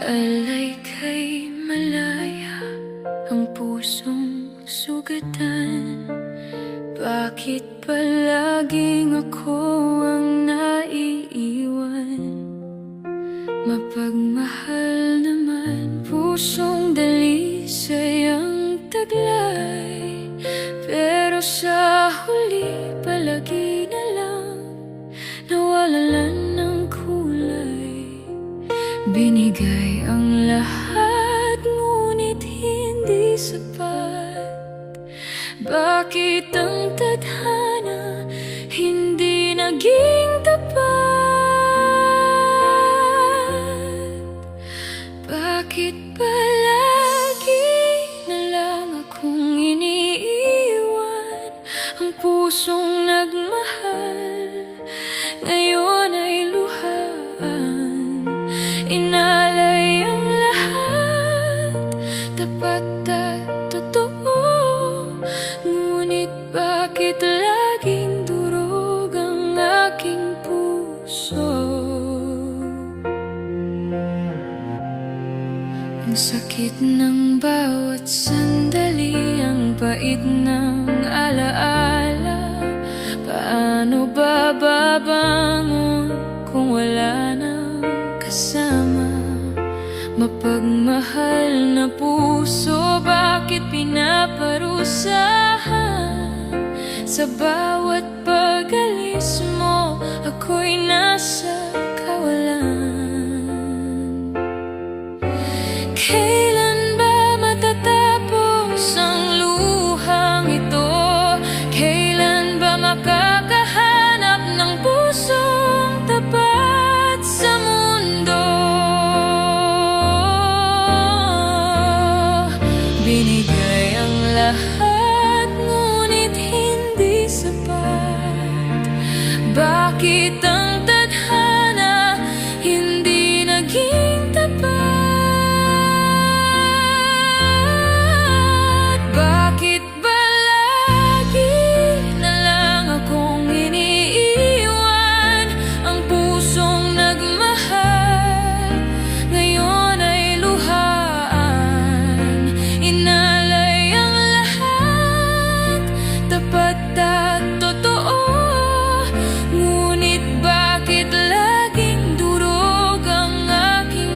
Alay kay malaya ang pusong sugatan. Bakit palaging ako ang naiiwan? Mapagmahal naman, pusong dalisay ang taglay. Pero sa huli palagi na lang nawalan ng kulay. Binigay ang lahat, ngunit hindi sapat. Bakit ang tadhana hindi naging tapat? Bakit palagi na lang akong iniiwan? Ang pusong nagmahal ngayon ay luhaan. Inalay ang lahat, tapat at totoo. Ngunit bakit laging durog ang aking puso? Ang sakit ng bawat sandali, ang pait ng alaala. Paano ba babangon kung wala nang kasama? Mapagmahal na puso, bakit pinaparusahan? Sa bawat pag-alis mo, ako'y nasa kawalan.